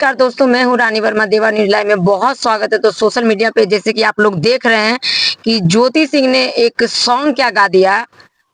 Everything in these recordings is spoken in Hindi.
नमस्कार दोस्तों, मैं हूँ रानी वर्मा। देवा न्यूज़ लाइव में बहुत स्वागत है। तो सोशल मीडिया पे जैसे कि आप लोग देख रहे हैं कि ज्योति सिंह ने एक सॉन्ग क्या गा दिया।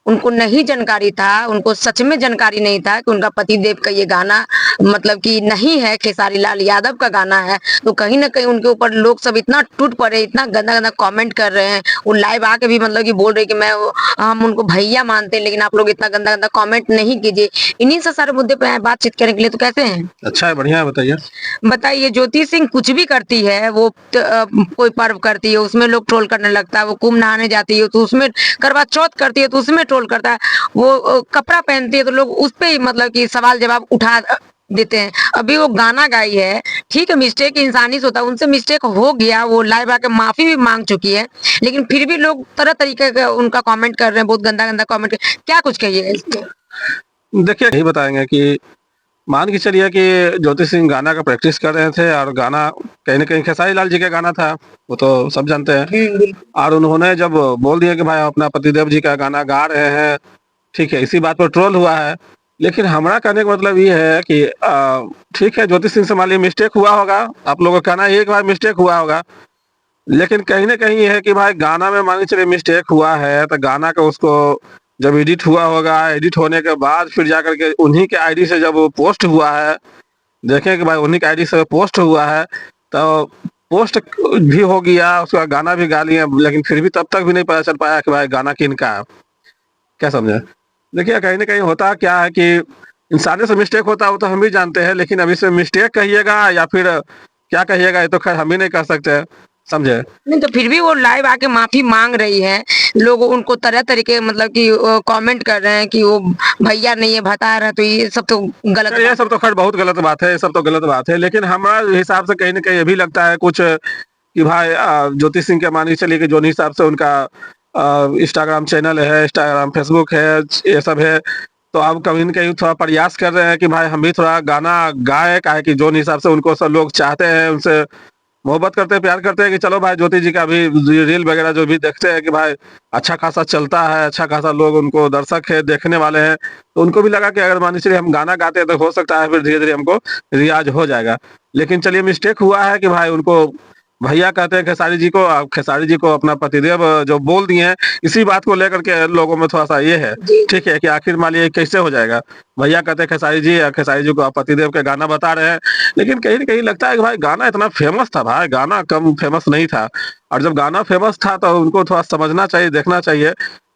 उनको नहीं जानकारी था, उनको सच में जानकारी नहीं था कि उनका पतिदेव का ये गाना मतलब कि नहीं है, खेसारी लाल यादव का गाना है। तो कहीं न कहीं उनके ऊपर लोग सब इतना टूट पड़े, इतना गंदा-गंदा कमेंट कर रहे हैं। वो लाइव आके भी मतलब कि बोल रहे हैं कि हम उनको भैया मानते हैं, लेकिन आप लोग इतना गंदा-गंदा कमेंट नहीं कीजिए। इन्हीं से सारे मुद्दे पे बातचीत करने के लिए। तो कैसे हैं? अच्छा है, बढ़िया है, बताइए। बताइए, ज्योति सिंह कुछ भी करती है, वो कोई पर्व करती है उसमें लोग ट्रोल करने लगता है, वो कुंभ नहाने जाती है तो उसमें, करवा चौथ करती है तो उसमें ट्रोल करता है, वो कपड़ा पहनती है तो लोग उस पे ही मतलब कि सवाल जवाब उठा देते हैं। अभी वो गाना गाई है, ठीक है, मिस्टेक इंसानी से होता है, उनसे मिस्टेक हो गया, वो लाइव आके माफी भी मांग चुकी है, लेकिन फिर भी लोग तरह तरीके का उनका कमेंट कर रहे हैं, बहुत गंदा गंदा कमेंट। क्या कुछ कहिएगा इस पे? देखिए, यही बताएँगे कि मान के चलिए कि ज्योति सिंह गाना का प्रैक्टिस कर रहे थे और गाना कहीं न कहीं खेसारी लाल जी का गाना था, वो तो सब जानते हैं। बिल्कुल। और उन्होंने जब बोल दिया कि भाई हम अपना पतिदेव जी का गाना गा रहे हैं, ठीक है, इसी बात पर ट्रोल हुआ है। लेकिन हमारा कहने का मतलब ये है कि ठीक है, ज्योति सिंह से मान लीजिए मिस्टेक हुआ होगा, आप लोगों का कहना है कि भाई मिस्टेक हुआ होगा। लेकिन कहीं न कहीं ये है कि भाई गाना में मान के चलिए मिस्टेक हुआ है, तो गाना का उसको जब एडिट हुआ होगा, एडिट होने के बाद फिर जाकर के उन्हीं के आईडी से जब वो पोस्ट हुआ है, देखें कि भाई उन्हीं के आईडी से पोस्ट हुआ है, तो पोस्ट भी हो गया, उसका गाना भी गा लिए, लेकिन फिर भी तब तक भी नहीं पता चल पाया कि भाई गाना किनका है। क्या समझे? देखिए, कहीं न कहीं होता क्या है कि इंसानियत से मिस्टेक होता है, वो तो हम भी जानते हैं, लेकिन अब इसमें मिस्टेक कहिएगा या फिर क्या कहिएगा, ये तो खैर हम ही नहीं कह सकते हैं, समझे? नहीं तो फिर भी वो लाइव आके माफी मांग रही है। लोग उनको तरह तरीके मतलब कि कमेंट कर रहे हैं कि वो भैया नहीं है, बता रहा है, तो ये सब तो गलत खैर ये बात सब तो खैर बहुत गलत बात है, ये सब तो गलत बात है, लेकिन हमारे हिसाब से कहीं न कहीं ये भी लगता है कुछ कि भाई ज्योति सिंह के मान के चलिए कि जो हिसाब से उनका इंस्टाग्राम चैनल है, इंस्टाग्राम, फेसबुक है, ये सब है, तो अब कहीं न कहीं थोड़ा प्रयास कर रहे हैं कि भाई हम भी थोड़ा गाना गाएँ, काहे कि जो हिसाब से उनको सब लोग चाहते हैं, उनसे मोहब्बत करते हैं, प्यार करते हैं कि चलो भाई ज्योति जी का भी रील वगैरह जो भी देखते हैं कि भाई अच्छा खासा चलता है, अच्छा खासा लोग उनको दर्शक है, देखने वाले हैं, तो उनको भी लगा कि अगर मान के चलिए हम गाना गाते हैं तो हो सकता है फिर धीरे-धीरे हमको रियाज़ हो जाएगा। लेकिन चलिए मिस्टेक हुआ है कि भाई उनको भैया कहते हैं खेसारी जी को, खेसारी जी को अपना पतिदेव जो बोल दिए हैं, इसी बात को लेकर के लोगों में थोड़ा-सा ये है, जी। ठीक है, कि आखिर मान लीजिए कैसे हो जाएगा? भैया कहते हैं खेसारी जी, या खेसारी जी को आप पतिदेव का गाना बता रहे हैं, लेकिन कहीं न कहीं लगता है कि भाई गाना इतना फ़ेमस था भाई, गाना कम फ़ेमस नहीं था। और जब गाना फ़ेमस था तो उनको थोड़ा समझना चाहिए, देखना चाहिए,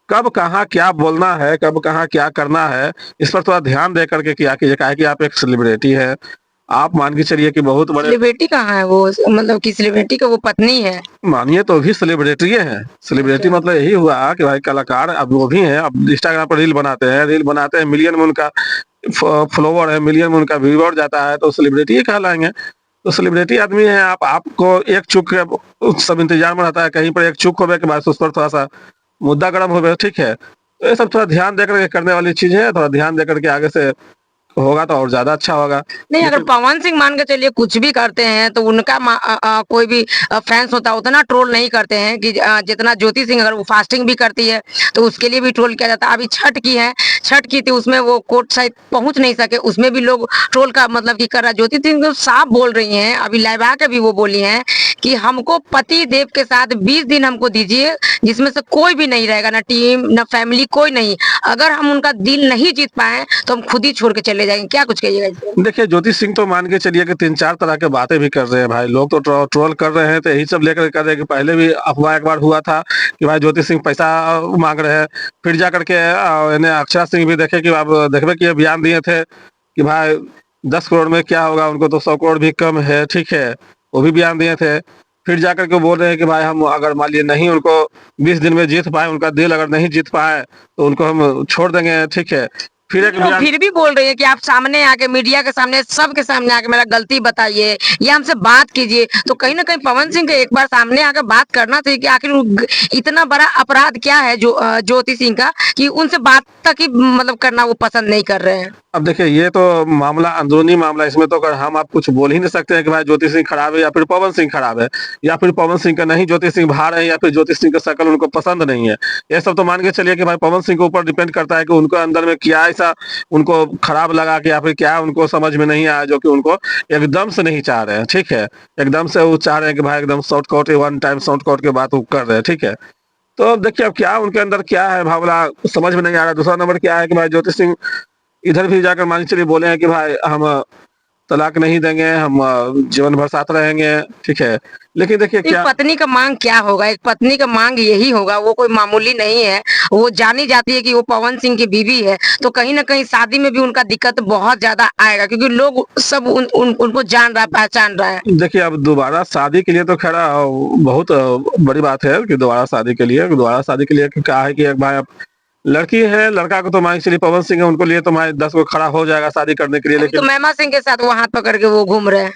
कब कहाँ क्या बोलना है, कब कहाँ क्या करना है, इस पर थोड़ा ध्यान दे कर के किया कीजिए। काहे कि आप एक सेलिब्रिटी हैं, आप मान के चलिए कि बहुत बड़े, सेलिब्रिटी कहाँ है वो? मतलब कि सेलिब्रिटी का वो पत्नी है। मानिए तो भी सेलिब्रिटी हैं। सेलिब्रिटी अच्छा। मतलब यही हुआ कि भाई कलाकार अब वो भी हैं, अब इंस्टाग्राम पर रील बनाते हैं, मिलियन में उनका फॉलोवर है, मिलियन में उनका व्यूअर जाता है, तो सेलिब्रिटी ही कहलाएँगे। तो सेलिब्रिटी आदमी है आप, आपको एक चूक के सब इंतज़ार में रहता है, कहीं पर एक चूक होवे के बाद उस पर थोड़ा-सा मुद्दा गरम होवे, ठीक है? तो ये सब थोड़ा ध्यान देकर के करने वाली चीज़ है, थोड़ा ध्यान देकर के आगे से होगा तो और ज़्यादा अच्छा होगा। नहीं, अगर लेकिन पवन सिंह मान के चलिए कुछ भी करते हैं तो उनका कोई भी फैंस होता है उतना ट्रोल नहीं करते हैं कि जितना ज्योति सिंह, अगर वो फास्टिंग भी करती है तो उसके लिए भी ट्रोल किया जाता है। अभी छठ की है, छठ की थी, उसमें वो कोर्ट साइड पहुंच नहीं सके, उसमें भी लोग ट्रोल का मतलब कि कर रहा है। ज्योति सिंह तो साफ बोल रही हैं, अभी लाइव आके भी वो बोली हैं कि हमको पति देव के साथ 20 दिन हमको दीजिए, जिसमें से कोई भी नहीं रहेगा, ना टीम ना फैमिली, कोई नहीं। अगर हम उनका दिल नहीं जीत पाए तो हम खुद ही छोड़ के चले जाएंगे। क्या कुछ कहिएगा इस पे? देखिए, ज्योति सिंह तो मान के चलिए कि 3-4 तरह के बातें भी कर रहे हैं भाई। लोग तो ट्रोल कर रहे हैं, तो यही सब लेकर कर रहे हैं कि पहले भी अफ़वाह एक बार हुआ था कि भाई ज्योति सिंह पैसा माँग रहे हैं। फिर जाकर के इन्हें अक्षरा सिंह भी देखे कि आप देखबे कि बयान दिए थे कि भाई 10 करोड़ में क्या होगा, उनको तो 100 करोड़ भी कम है, ठीक है? वो भी बयान दिए थे। फिर जाकर के बोल रहे हैं कि भाई हम अगर मान लीजिए नहीं उनको 20 दिन में जीत पाए, उनका दिल अगर नहीं जीत पाए, तो उनको हम छोड़ देंगे, ठीक है? फिर एक लेकिन वो बयान, फिर भी बोल रही है कि आप सामने आके, मीडिया के सामने, सबके सामने आके मेरा गलती बताइए या हमसे बात कीजिए। तो कहीं ना कहीं पवन सिंह को एक बार सामने आकर बात करना चाहिए कि आखिर इतना बड़ा अपराध क्या है जो ज्योति सिंह का, कि उनसे बात तक ही मतलब करना वो पसंद नहीं कर रहे हैं। अब देखिए ये तो मामला अंदरूनी मामला है, इसमें तो अगर हम आप कुछ बोल ही नहीं सकते हैं कि भाई ज्योति सिंह खराब है या फिर पवन सिंह खराब है, या फिर पवन सिंह का नहीं ज्योति सिंह बाहर है, या फिर ज्योति सिंह का शक्ल उनको पसंद नहीं है। ये सब तो मान के चलिए कि भाई पवन सिंह के ऊपर डिपेंड करता है कि उनको अंदर में क्या ऐसा उनको खराब लगा कि या फिर क्या उनको समझ में नहीं आया जो कि उनको एकदम से नहीं चाह रहे हैं, ठीक है। एकदम से वो चाह रहे हैं कि भाई एकदम शॉर्टकट वन टाइम शॉर्टकट के बात वो कर रहे हैं, ठीक है। तो अब देखिए अब क्या उनके अंदर क्या है भावना समझ में नहीं आ रहा। दूसरा नंबर क्या है कि भाई ज्योति सिंह इधर भी जाकर मान के चलिए बोले हैं कि भाई हम तलाक नहीं देंगे, हम जीवन भर साथ रहेंगे, ठीक है। लेकिन देखिए एक क्या पत्नी का मांग क्या होगा? एक पत्नी का मांग यही होगा, वो कोई मामूली नहीं है। वो जानी जाती है कि वो पवन सिंह की बीवी है, तो कहीं न कहीं शादी में भी उनका दिक्कत बहुत ज़्यादा आएगा, क्योंकि लोग सब उनको जान रहा है, पहचान रहा है। देखिए अब दोबारा शादी के लिए तो खैर बहुत बड़ी बात है कि दोबारा शादी के लिए क्या है कि एक भाई अब लड़की है, लड़का को तो मान के चलिए पवन सिंह है, उनको लिए तो भाई 10 को खड़ा हो जाएगा शादी करने के लिए। अभी तो लेकिन महिमा सिंह के साथ वो हाथ पकड़ के वो घूम रहे हैं।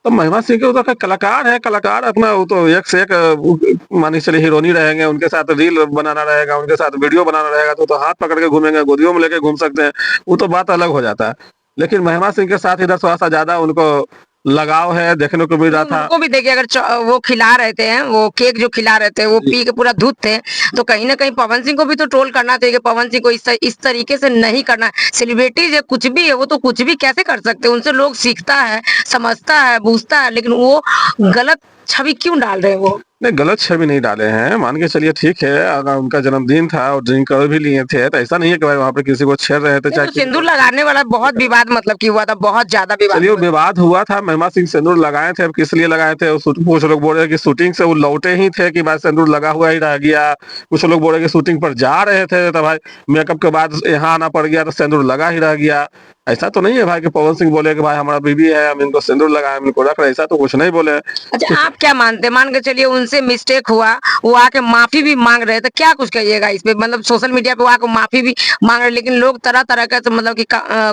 तो महिमा सिंह के वो तो कलाकार है, कलाकार अपना वो तो एक से एक मान के चलिए हीरोनी रहेंगे, उनके साथ रील बनाना रहेगा, उनके साथ वीडियो बनाना रहेगा, तो हाथ पकड़ के घूमेंगे, गोदियों में लेके घूम सकते हैं, वो तो बात अलग हो जाता है। लेकिन महिमा सिंह के साथ इधर थोड़ा सा ज्यादा उनको लगाव है, देखने को मिल रहा था। उनको भी देखिए, अगर वो खिला रहे थे, वो केक जो खिला रहे थे, वो पी के पूरा धूत थे, तो कहीं ना कहीं पवन सिंह को भी तो ट्रोल करना चाहिए कि पवन सिंह को इस तरीके से नहीं करना। सेलिब्रिटीज है, कुछ भी है, वो तो कुछ भी कैसे कर सकते हैं, उनसे लोग सीखता है, समझता है, बूझता है, लेकिन वो गलत छवि क्यों डाल रहे हैं वो? नहीं, गलत छवि नहीं डाले हैं, मान के चलिए ठीक है, अगर उनका जन्मदिन था और ड्रिंक कर भी लिए थे, तो ऐसा नहीं है कि भाई वहाँ पे किसी को छेड़ रहे थे, नहीं, चाहे तो किसी सिंदूर को। लगाने वाला बहुत विवाद मतलब कि हुआ था, बहुत ज्यादा विवाद चलिए वो हुआ था। विवाद हुआ था, महिमा सिंह सिंदूर लगाए थे, अब किस लिए लगाए थे? कुछ लोग बोल रहे हैं कि शूटिंग से वो लौटे ही थे कि भाई सिंदूर लगा हुआ ही रह गया। कुछ लोग बोल रहे हैं कि शूटिंग पर जा रहे थे, तो भाई मेकअप के बाद यहाँ आना पड़ गया तो सिंदूर लगा ही रह गया। ऐसा तो नहीं है भाई कि पवन सिंह बोले कि भाई हमारा बीवी है, हम इनको सिंदूर लगाए, हम इनको रख रहे हैं, ऐसा तो कुछ नहीं बोले। अच्छा, आप क्या मानते हैं? मान के चलिए उनसे मिस्टेक हुआ, वो आके माफी भी मांग रहे हैं, तो क्या कुछ कहिएगा इस पे? मतलब सोशल मीडिया पे वो आके माफी भी मांग रहे हैं, लेकिन लोग तरह तरह का तो मतलब कि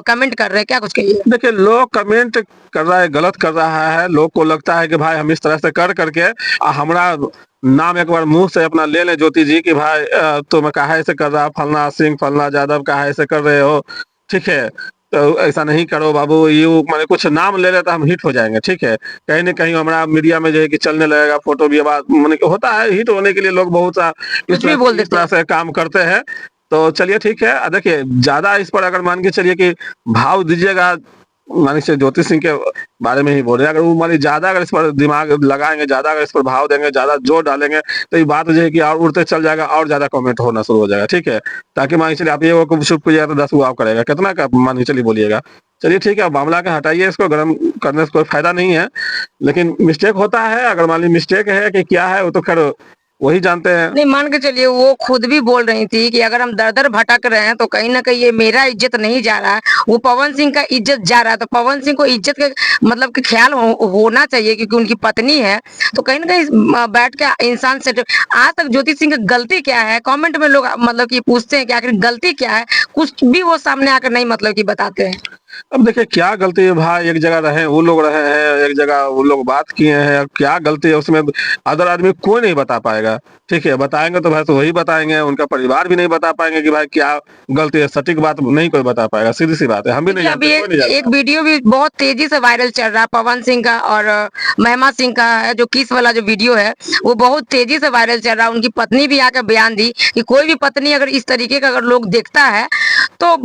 कमेंट कर रहे हैं, क्या कुछ कहिए? देखिए लोग कमेंट कर रहा है, गलत कर रहा है, लोग को लगता है कि भाई हम इस तरह से कर करके हमारा नाम एक बार मुंह से अपना ले ले ज्योति जी कि भाई तुम कहा ऐसे कर रहा, फलना सिंह फलना यादव कहा ऐसे कर रहे हो, ठीक है। तो ऐसा नहीं करो बाबू, ये मैंने कुछ नाम ले लेता हम हिट हो जाएंगे, ठीक है। कहीं ना कहीं हमारा मीडिया में जो है कि चलने लगेगा, फोटो भी आवाज मैंने होता है, हिट होने के लिए लोग बहुत सा कुछ भी बोल इस देते तरह हैं। से काम करते हैं। तो चलिए ठीक है, देखिए ज्यादा इस पर अगर मान के चलिए कि भाव दीजिएगा, मानिए से ज्योति सिंह के बारे में ही बोल रहे हैं, अगर वो मानिए ज्यादा अगर इस पर दिमाग लगाएंगे, ज्यादा अगर इस पर भाव देंगे, ज्यादा जोर डालेंगे, तो ये बात जो है कि और उड़ते चल जाएगा और ज्यादा कमेंट होना शुरू हो जाएगा, ठीक है। ताकि मानिए चलिए आप ये वो शुभ कीजिएगा तो 10 वो आप करेगा, कितना का मानिए चलिए बोलिएगा। चलिए ठीक है, अब मामला का हटाइए, इसको गर्म करने से कोई फायदा नहीं है। लेकिन मिस्टेक होता है, अगर मान लीजिए मिस्टेक है कि क्या है वो तो खैर वही जानते हैं। नहीं, मान के चलिए वो खुद भी बोल रही थी कि अगर हम दर-दर भटक रहे हैं, तो कहीं न कहीं ये मेरा इज़्ज़त नहीं जा रहा है, वो पवन सिंह का इज़्ज़त जा रहा है। तो पवन सिंह को इज़्ज़त के मतलब कि ख़्याल होना चाहिए, क्योंकि उनकी पत्नी है। तो कहीं न कहीं बैठ के इंसान सेट आज तक ज्योति सिंह की गलती क्या है? कमेंट में लोग मतलब कि पूछते हैं कि आखिर गलती क्या है? कुछ भी वो सामने आकर नहीं मतलब कि बताते हैं। अब देखिए क्या गलती है भाई, एक जगह रहे वो लोग रहे हैं, एक जगह वो लोग बात किए हैं, अब क्या गलती है उसमें अदर आदमी कोई नहीं बता पाएगा, ठीक है। बताएंगे तो भाई तो वही बताएंगे, उनका परिवार भी नहीं बता पाएंगे कि भाई क्या गलती है, सटीक बात नहीं कोई बता पाएगा, सीधी सी बात है, हम भी नहीं देखिए, अभी जानते, कोई नहीं एक जानता। एक वीडियो भी बहुत तेजी से वायरल चल रहा है पवन सिंह का और महिमा सिंह का है, जो किस वाला जो वीडियो है, वो बहुत तेजी से वायरल चल रहा है। उनकी पत्नी भी आकर बयान दी कि कोई भी पत्नी अगर इस तरीके का अगर लोग देखता है, तो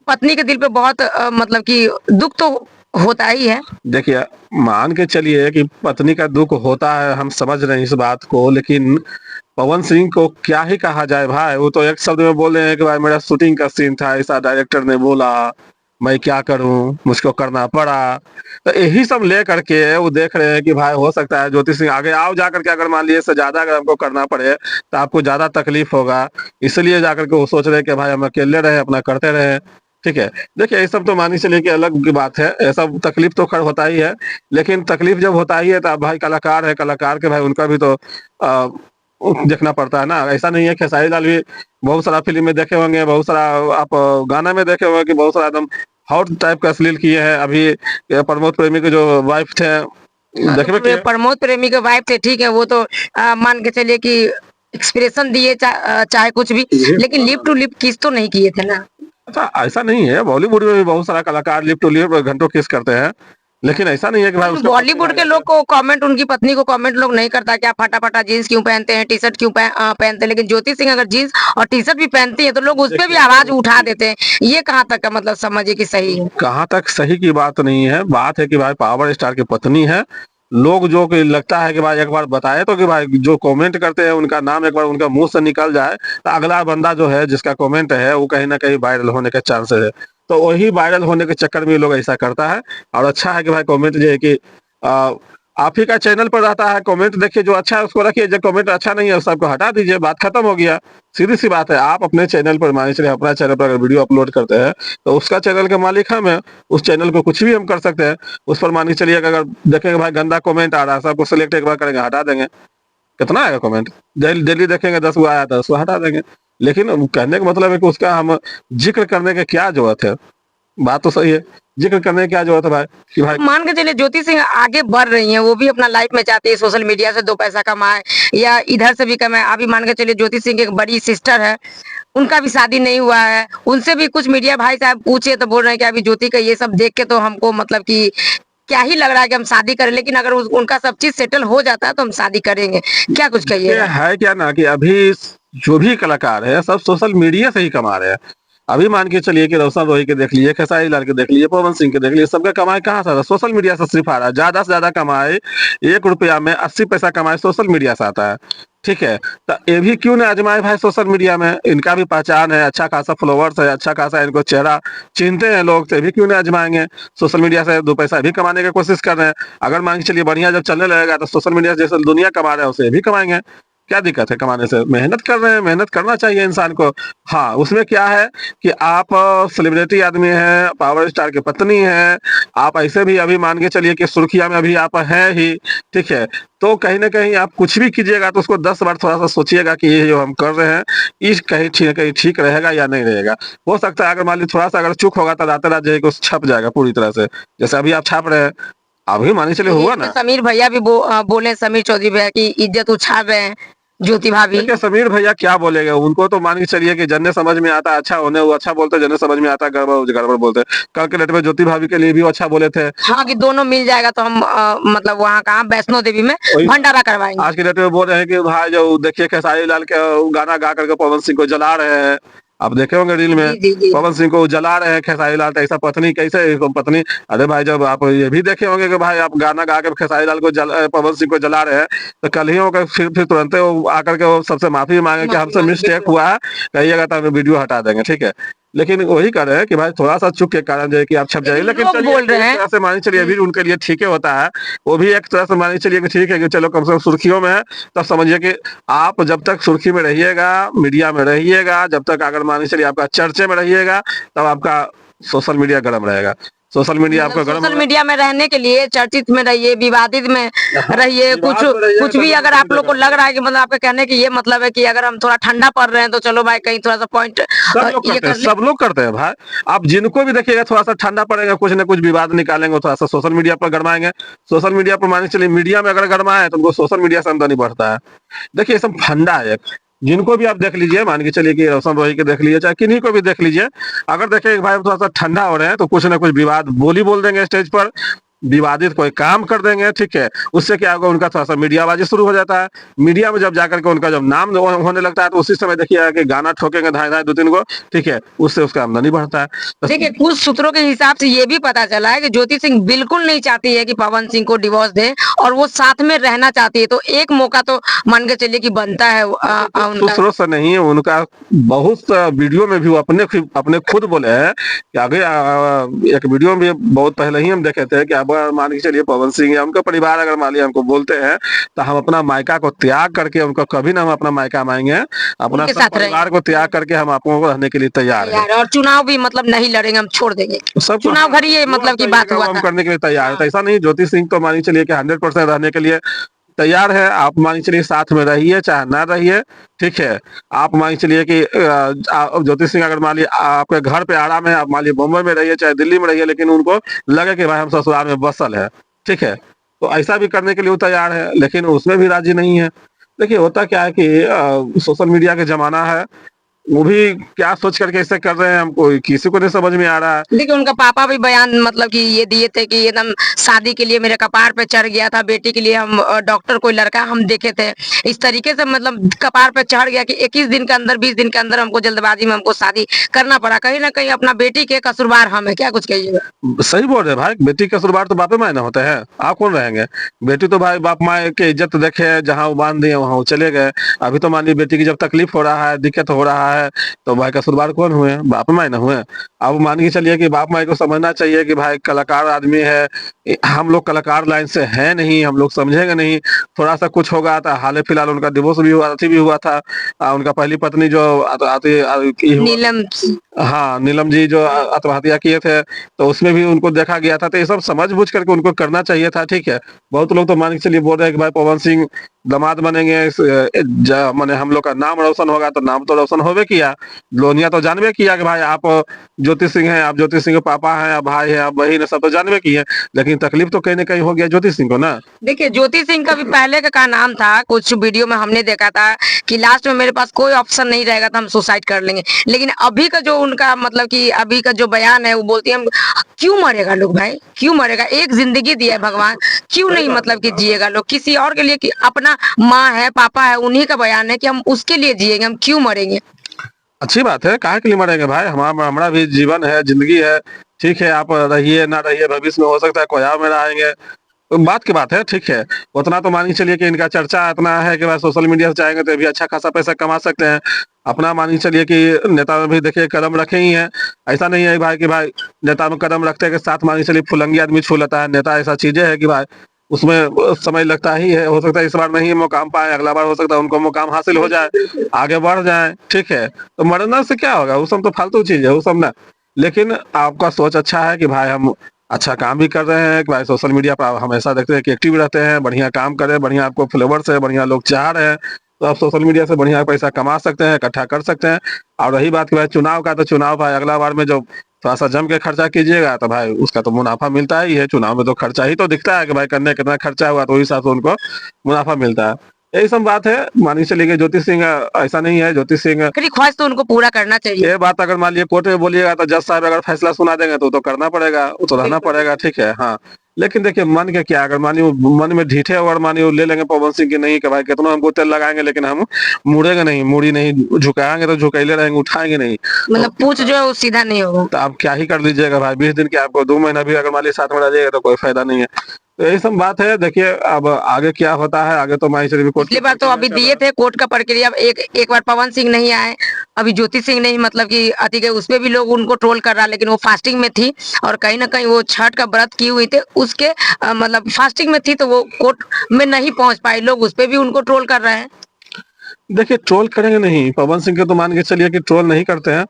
पत्नी के दिल पे बहुत मतलब कि दुख तो होता ही है। देखिए मान के चलिए कि पत्नी का दुख होता है, हम समझ रहे हैं इस बात को, लेकिन पवन सिंह को क्या ही कहा जाए भाई, वो तो एक शब्द में बोल रहे हैं कि भाई मेरा शूटिंग का सीन था, ऐसा डायरेक्टर ने बोला, मैं क्या करूं, मुझको करना पड़ा। तो यही सब ले करके वो देख रहे हैं कि भाई हो सकता है ज्योति सिंह आगे आओ जा करके अगर मान लीजिए इससे ज्यादा अगर हमको करना पड़े तो आपको ज्यादा तकलीफ होगा, इसलिए जाकर के वो सोच रहे हैं कि भाई हम अकेले रहे अपना करते रहे, ठीक है। देखिए ये सब तो मानी चलिए कि अलग की बात है, ऐसा तकलीफ तो खैर होता ही है। लेकिन तकलीफ जब होता ही है तो आप भाई कलाकार है, कलाकार के भाई उनका भी तो अ, देखना पड़ता है ना। ऐसा नहीं है, खेसारी लाल भी बहुत सारा फिल्म में देखे होंगे, बहुत सारा आप गाना में देखे होंगे कि बहुत सारा एकदम हॉट टाइप का अश्लील किए हैं। अभी ये प्रमोद प्रेमी के जो वाइफ थे हाँ, देखबे तो किए। प्रमोद प्रेमी के वाइफ थे, ठीक है, वो तो मान के चलिए कि एक्सप्रेशन दिए चाहे कुछ भी, लेकिन लिप टू लिप किस तो नहीं किए थे ना। अच्छा ऐसा नहीं है, बॉलीवुड में भी बहुत सारा कलाकार लिप टू लिप घंटों किस करते हैं, लेकिन ऐसा नहीं है कि भाई लेकिन उसका पत्नी बॉलीवुड आ के जाता लोग है। को कमेंट, उनकी पत्नी को कमेंट लोग नहीं करता कि आप फटा-फटा जीन्स क्यों पहनते हैं, टी-शर्ट क्यों पहनते हैं। लेकिन ज्योति सिंह अगर जीन्स और टी-शर्ट भी पहनती है तो लोग उस पे भी देखिए आवाज़ उठा देते हैं। ये कहाँ तक का मतलब समझिए कि सही है? कहाँ तक सही की बात नहीं है, बात है कि भाई पावर स्टार की पत्नी है। लोग जो कि लगता है कि भाई एक बार बताए तो कि भाई जो कमेंट करते हैं उनका नाम एक बार उनका मुँह से निकल जाए, तो अगला बंदा जो है जिसका कमेंट है वो कहीं न कहीं वायरल होने के चांसेस है। तो वही वायरल होने के चक्कर में ये लोग ऐसा करता है। और अच्छा है कि भाई कमेंट जो है कि अ, आप ही का चैनल पर रहता है, कमेंट देखिए, जो अच्छा है उसको रखिए, जो कमेंट अच्छा नहीं है सबको हटा दीजिए, बात खत्म हो गया। सीधी-सी बात है, आप अपने चैनल पर मान के चलिए अपना चैनल पर अगर वीडियो अपलोड करते हैं, तो उसका चैनल के मालिक हम हैं, उस चैनल को कुछ भी हम कर सकते हैं। उस पर मान के चलिए कि अगर देखेंगे भाई गंदा कमेंट आ रहा है, सबको सिलेक्ट एक बार करेंगे, हटा देंगे। कितना आएगा कमेंट? डेली डेली देखेंगे 10 गो आया, 10 को हटा देंगे। लेकिन कहने का मतलब है कि उसका हम ज़िक्र करने की क्या ज़रूरत है? बात तो सही है, ज़िक्र करने की क्या ज़रूरत है भाई? कि भाई मान के चलिए ज्योति सिंह आगे बढ़ रही हैं, वो भी अपना लाइफ में चाहती है सोशल मीडिया से 2 पैसा कमाए या इधर से भी कमाए। अभी मान के चलिए ज्योति सिंह की एक बड़ी सिस्टर है, उनका भी शादी नहीं हुआ है। उनसे भी कुछ मीडिया भाई साहब पूछे तो बोल रहे हैं कि अभी ज्योति का ये सब देख के तो हमको मतलब कि क्या ही लग रहा है कि हम शादी करें, लेकिन अगर उनका सब चीज़ सेटल हो जाता है तो हम शादी करेंगे। क्या कुछ देखिए, कहिएगा? है क्या ना कि अभी जो भी कलाकार है सब सोशल मीडिया से ही कमा रहे हैं। अभी मान के चलिए कि रोशन रोही के देख लीजिए, खेसारी लाल के देख लीजिए, पवन सिंह के देख लीजिए, सबका कमाई कहाँ से आ रहा है? सोशल मीडिया से सिर्फ आ रहा है। ज़्यादा से ज़्यादा कमाई ₹1 में 80 पैसा कमाई सोशल मीडिया से आता है। ठीक है? तो ये भी क्यों ना आज़माए भाई सोशल मीडिया में? इनका भी पहचान है, अच्छा खासा फॉलोवर्स है, अच्छा खासा इनको चेहरा चिन्हते हैं लोग, तो ये भी क्यों ना आज़माएँगे? सोशल मीडिया से 2 पैसा भी कमाने की कोशिश कर रहे हैं। अगर मान के चलिए बढ़िया जब चलने लगेगा तो सोशल मीडिया से जैसे दुनिया कमा रहा है, वैसे ये भी कमाएँगे। क्या दिक्कत है कमाने से? मेहनत कर रहे हैं, मेहनत करना चाहिए इंसान को। हाँ, उसमें क्या है कि आप सेलिब्रिटी आदमी हैं, पावर स्टार की पत्नी हैं, आप ऐसे भी अभी मान के चलिए कि सुर्खियाँ में अभी आप हैं ही, ठीक है? तो कहीं न कहीं आप कुछ भी कीजिएगा तो उसको 10 बार थोड़ा-सा सोचिएगा कि ये जो हम कर रहे हैं, इस कहीं ठीक रहेगा या नहीं रहेगा। हो सकता है अगर मान लीजिए थोड़ा-सा अगर चूक होगा तो रातें-रात जो है कि छप जाएगा पूरी तरह से। जैसे अभी आप छाप रहे हैं, अभी मान के चलिए देखिए हुआ इसमें ना। समीर भैया भी बोले, समीर चौधरी भैया की इज्जत उछाल रहे हैं, ज्योति भाभी। देखिए समीर भैया क्या बोलेंगे, उनको तो मान के चलिए कि जन्ने समझ में आता है अच्छा होने वो अच्छा बोलते हैं, जन्ने समझ में आता है गड़बड़ गड़बड़ बोलते हैं। कल के डेट में ज्योति भाभी के लिए भी वो अच्छा बोले थे। हाँ, कि दोनों मिल जाएगा तो हम मतलब वहाँ कहाँ वैष्णो देवी में वही भंडारा करवाएँगे। आज के डेट में बोल रहे हैं कि भाई जो देखिए खेसारी लाल के गाना गा करके पवन सिंह को जला रहे हैं। आप देखे होंगे रील में, जी, जी, जी। पवन सिंह को जला रहे हैं खेसारी लाल, तो ऐसा पत्नी कैसे पत्नी। अरे भाई जब आप ये भी देखे होंगे कि भाई आप गाना गा के खेसारी लाल को पवन सिंह को जला रहे हैं, तो कल ही होकर फिर तुरंत वो आकर के वो सबसे माफी मांगे कि माफ़ी हमसे माँगे, मिस्टेक बिल्कुल। हुआ है, कहिएगा तो हम वीडियो हटा देंगे, ठीक है। लेकिन वही कर रहे हैं कि भाई थोड़ा सा चूक के कारण जो है कि आप छप जाइए, लेकिन लेकिन लोग चलिए बोल रहे एक हैं तरह से मान के चलिए हुँ। अभी उनके लिए ठीक ही होता है। वो भी एक तरह से मान के चलिए कि ठीक है कि चलो कम से कम सुर्खियों में है, तब समझिए कि आप जब तक सुर्खी में रहिएगा, मीडिया में रहिएगा, जब तक अगर मान के चलिए आपका चर्चे में रहिएगा, तब आपका सोशल मीडिया गरम रहेगा। सोशल मीडिया मतलब आपका गरम सोशल होगा। मीडिया में रहने के लिए चर्चित में रहिए, विवादित में हाँ, रहिए, कुछ विवाद में रहिएगा कुछ भी तभी अगर सोशल आप मीडिया लोग को गरम लग रहेगा। रहा है कि मतलब आपके कहने की ये मतलब है कि अगर हम थोड़ा ठंडा पड़ रहे हैं तो चलो भाई कहीं थोड़ा-सा पॉइंट सब लोग ये करते हैं, कर लें। सब लोग करते हैं भाई। आप जिनको भी देखिएगा थोड़ा-सा ठंडा पड़ेगा, कुछ न कुछ विवाद निकालेंगे, थोड़ा-सा सोशल मीडिया पर गरमाएँगे। सोशल मीडिया पर मान के चलिए मीडिया में अगर गरमाए तो उनको सोशल मीडिया से आमदनी बढ़ता है। देखिए ये सब फंडा है एक। जिनको भी आप देख लीजिए, मान के चलिए कि रोशन रोही के देख लीजिए, चाहे किन्हीं को भी देख लीजिए, अगर देखें कि भाई हम थोड़ा-सा ठंडा हो रहे हैं तो कुछ न कुछ विवाद बोल देंगे स्टेज पर, विवादित कोई काम कर देंगे, ठीक है? उससे क्या होगा उनका थोड़ा-सा मीडियाबाज़ी शुरू हो जाता है। मीडिया में जब जाकर के उनका जब नाम होने लगता है तो उसी समय देखिएगा कि गाना ठोकेंगे धाए-धाए 2-3 गो, ठीक है? उससे उसका आमदनी बढ़ता है। बस देखिए, कुछ सूत्रों के हिसाब से ये भी पता चला है कि ज्योति सिंह बिल्कुल नहीं चाहती है कि पवन सिंह को डिवोर्स दें और वो साथ में रहना चाहती है। तो एक मौका तो मान के चलिए कि बनता है देखिए, कुछ उनका। दूसरों से नहीं है, उनका बहुत वीडियो में भी वो अपने खुद बोले हैं कि आगे एक वीडियो में बहुत पहले ही हम देखे थे कि अब मान के चलिए पवन सिंह या उनका परिवार अगर मान लिया हमको बोलते हैं, तो हम अपना मायका को त्याग करके उनको कभी ना हम अपना मायका माँगेंगे। अपना उनके सब साथ परिवार को रहेंगे। त्याग करके हम आप लोगों को रहने के लिए तैयार हैं। तैयार है और चुनाव भी मतलब नहीं लड़ेंगे, हम छोड़ देंगे। सबको चुनाव हाँ, घड़ी ये जो आप मतलब की बात कहिएगा हुआ वो हम था। करने के लिए तैयार है। हाँ। तो ऐसा नहीं ज्योति सिंह तो मानिए चलिए कि 100% रहने के लिए तैयार है। आप मानिए चलिए साथ में रहिए चाहे ना रहिए, ठीक है? आप मानिए चलिए कि ज्योति सिंह अगर मान लीजिए आपके घर पे आराम है, आप मान लीजिए बम्बई में रहिए चाहे दिल्ली में रहिए, लेकिन उनको लगे कि भाई हम ससुराल में बसल है, ठीक है? तो ऐसा भी करने के लिए वो तैयार है, लेकिन उसमें भी राज़ी नहीं है। देखिए होता क्या है कि सोशल मीडिया का ज़माना है, वो भी क्या सोच करके ऐसे कर रहे हैं, हमको किसी को नहीं समझ में आ रहा है। देखिए उनका पापा भी बयान मतलब कि ये दिए थे कि एकदम शादी के लिए मेरे कपार पे चढ़ गया था, बेटी के लिए हम डॉक्टर कोई लड़का हम देखे थे, इस तरीके से मतलब कपार पे चढ़ गया कि 21 दिन के अंदर 20 दिन के अंदर हमको जल्दबाजी में हमको शादी करना पड़ा। कहीं ना कहीं अपना बेटी के कसूरवार हम है, क्या कुछ कहिएगा? सही बोल रहे हैं भाई, बेटी का कसूरवार तो बापे मायने होते हैं, आप कौन रहेंगे? बेटी तो भाई बाप माँ की इज्जत देखे, जहाँ वो बांध दिए वहाँ वो चले गए। अभी तो मान लीजिए बेटी की जब तकलीफ हो रहा है, दिक्कत हो रहा है, तो भाई कसूरवार कौन हुए? बाप मायने हुए। अब मान के चलिए कि बाप माई को समझना चाहिए कि भाई कलाकार आदमी है, हम लोग कलाकार लाइन से है नहीं, हम लोग समझेंगे नहीं। थोड़ा सा कुछ होगा तो हाल फिलहाल उनका डिवोर्स भी हुआ, अथी भी हुआ था। उनका पहली पत्नी जो नीलम। हाँ, नीलम जी जो आत्महत्या किए थे, तो उसमें भी उनको देखा गया था। तो ये सब समझ-बूझ करके उनको करना चाहिए था, ठीक है। बहुत लोग तो मान के चलिए बोल रहे हैं कि भाई पवन सिंह दामाद बनेंगे, माने हम लोग का नाम रोशन होगा, तो नाम तो रोशन होबे किया। लोनिया तो जानबे किया कि भाई आप ज्योति सिंह हैं, आप ज्योति सिंह के पापा हैं, आप भाई हैं, आप बहिन है, सब तो जानबे किए। लेकिन तकलीफ तो कहीं न कहीं हो गया ज्योति सिंह को ना। देखिए ज्योति सिंह का भी पहले का नाम था, कुछ वीडियो में हमने देखा था कि लास्ट में मेरे पास कोई ऑप्शन नहीं रहेगा तो हम सुसाइड कर लेंगे। लेकिन अभी का जो उनका मतलब कि अभी का जो बयान है वो बोलती है हम क्यों मरेगा लोग भाई, क्यों मरेगा? एक जिंदगी दिया है भगवान, क्यों नहीं मतलब कि जिएगा लोग किसी और के लिए? कि अपना माँ है पापा है उन्हीं का बयान है कि हम उसके लिए जिएंगे, हम क्यों मरेंगे? अच्छी बात है, काहे के लिए मरेंगे भाई? हमारा भी जीवन है, ज़िंदगी है, ठीक है, आप रहिए, ना रहिए, भविष्य में हो सकता है कोई और में आएँगे। तो बात की बात है, ठीक है। उतना तो मान के चलिए कि इनका चर्चा इतना है कि भाई सोशल मीडिया से चाहेंगे तो ये भी अच्छा खासा पैसा कमा सकते हैं। अपना मान के चलिए कि नेता में भी देखिए कदम रखे ही हैं। ऐसा नहीं है भाई कि भाई नेता में कदम रखते के साथ मान के चलिए फुलंगी आदमी छू लेता है। नेता ऐसा चीज़ें है कि भाई उसमें समय लगता ही है। हो सकता है इस बार नहीं मुकाम पाएँ, अगला बार हो सकता है उनको मुकाम हासिल हो जाए, आगे बढ़ जाएँ, ठीक है। तो मरना से क्या होगा? वो सब तो फालतू चीज़ है, वो सब ना। लेकिन आपका सोच अच्छा है कि भाई हम अच्छा काम भी कर रहे हैं कि भाई सोशल मीडिया पर आप हमेशा देखते हैं कि एक्टिव रहते हैं, बढ़िया काम करें, बढ़िया आपको फॉलोवर्स है, बढ़िया लोग चाह रहे हैं, तो आप सोशल मीडिया से बढ़िया पैसा कमा सकते हैं, इकट्ठा कर सकते हैं। और रही बात कि भाई चुनाव का, तो चुनाव भाई अगला बार में जो थोड़ा-सा जम के खर्चा कीजिएगा तो भाई उसका तो मुनाफ़ा मिलता ही है। चुनाव में तो खर्चा ही तो दिखता है कि भाई करने कितना खर्चा हुआ, तो उस हिसाब से उनको मुनाफ़ा मिलता है। यही सब बात है। मान के चलिए कि ज्योति सिंह ऐसा नहीं है, ज्योति सिंह आखिरी ख्वाहिश तो उनको पूरा करना चाहिए। ये बात अगर मान लीजिए कोर्ट में बोलिएगा तो जज साहब अगर फैसला सुना देंगे तो करना पड़ेगा, वो तो रहना पड़ेगा, ठीक है, हाँ। लेकिन देखिए मन के क्या, अगर मानिए मन में ढीठे अगर मानिए वो ले लेंगे पवन सिंह की नहीं कि भाई कितना हमको तेल लगाएंगे लेकिन हम मुड़ेंगे नहीं, मूड़ी नहीं झुकाएंगे, तो झुकैले रहेंगे, उठाएंगे नहीं। मतलब पूछ जो है वो सीधा नहीं होगा। तो आप क्या ही कर लीजिएगा भाई, 20 दिन के आपको 2 महीना भी अगर मान लीजिए साथ में रह जाइएगा तो कोई फायदा नहीं है। तो यही सब बात है। देखिए अब आगे क्या होता है, आगे तो मान चलिए कोर्ट पिछली बार तो अभी दिए थे कोर्ट का प्रक्रिया, एक एक बार पवन सिंह नहीं आए, अभी ज्योति सिंह नहीं मतलब कि अति गए, उसपे भी लोग उनको ट्रोल कर रहा, लेकिन वो फास्टिंग में थी और कहीं ना कहीं वो छठ का व्रत की हुई थी, उसके मतलब फास्टिंग में थी तो वो कोर्ट में नहीं पहुंच पाई, लोग उसपे भी उनको ट्रोल कर रहे हैं। देखिए ट्रोल करेंगे नहीं, पवन सिंह के तो मान के चलिए कि ट्रोल नहीं करते हैं,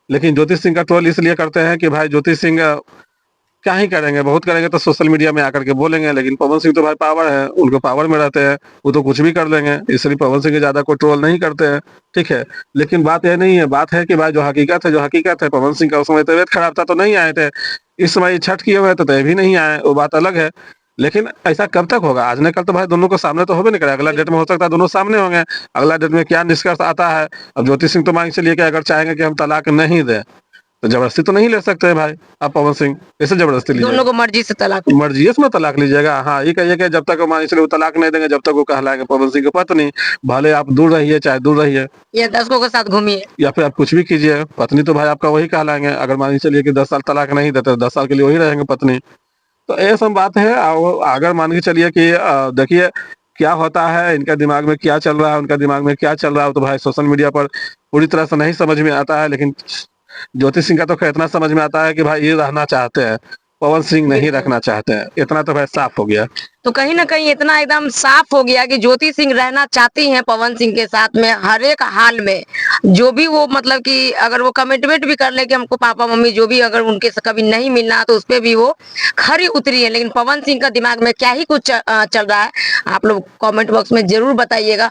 लेकिन ज्योति सिंह का ट्रोल इसलिए करते हैं कि भाई ज्योति सिंह क्या ही करेंगे, बहुत करेंगे तो सोशल मीडिया में आकर के बोलेंगे, लेकिन पवन सिंह तो भाई पावर है, उनको पावर में रहते हैं, वो तो कुछ भी कर लेंगे, इसलिए पवन सिंह के ज़्यादा कोई ट्रोल नहीं करते हैं, ठीक है। लेकिन बात ये नहीं है, बात है कि भाई जो हकीकत है, पवन सिंह का उस समय तबीयत खराब था तो नहीं आए थे, इस समय छठ किए हुए थे तो ये भी नहीं आए, वो बात अलग है। लेकिन ऐसा कब तक होगा? आज न कल तो भाई दोनों को सामने तो होबे नहीं करेगा, अगला डेट में हो सकता है दोनों सामने होंगे, अगला डेट में क्या निष्कर्ष आता है। अब ज्योति सिंह तो मान के चलिए कि अगर चाहेंगे कि हम तलाक नहीं दें, तो जबरदस्ती तो नहीं ले सकते हैं भाई आप पवन सिंह, कैसे जबरदस्ती दोनों लीजिएगा? को मर्जी से तलाक। मर्जी है, तलाक लीजिएगा। हाँ, ये कहिए कि जब तक मान के चलिए वो तलाक नहीं देंगे, जब तक वो कहलाएंगे पवन सिंह की पत्नी, भले आप दूर रहिए, चाहे दूर रहिए, या दर्शकों के साथ घूमिए। या फिर आप कुछ भी कीजिए, पत्नी तो भाई आपका वही कहलाएंगे। अगर मान के चलिए कि 10 साल तलाक नहीं देते, 10 साल के लिए वही रहेंगे पत्नी। तो ये सब बात है। अगर मान के चलिए कि देखिए क्या होता है, इनका दिमाग में क्या चल रहा है, उनका दिमाग में क्या चल रहा है, तो भाई सोशल मीडिया पर पूरी तरह से नहीं समझ में आता है। लेकिन ज्योति सिंह का तो खैर इतना समझ में आता है कि भाई ये रहना चाहते हैं, पवन सिंह नहीं रखना चाहते हैं, इतना तो भाई साफ हो गया। तो कहीं ना कहीं इतना एकदम साफ हो गया कि ज्योति सिंह रहना चाहती हैं पवन सिंह के साथ में हर एक हाल में, जो भी वो मतलब कि अगर वो कमिटमेंट भी कर ले कि हमको पापा मम्मी जो भी अगर उनके से कभी नहीं मिलना तो उस पे भी वो खरी उतरी है। लेकिन पवन सिंह का दिमाग में क्या ही कुछ चल रहा है, आप लोग कमेंट बॉक्स में जरूर बताइएगा।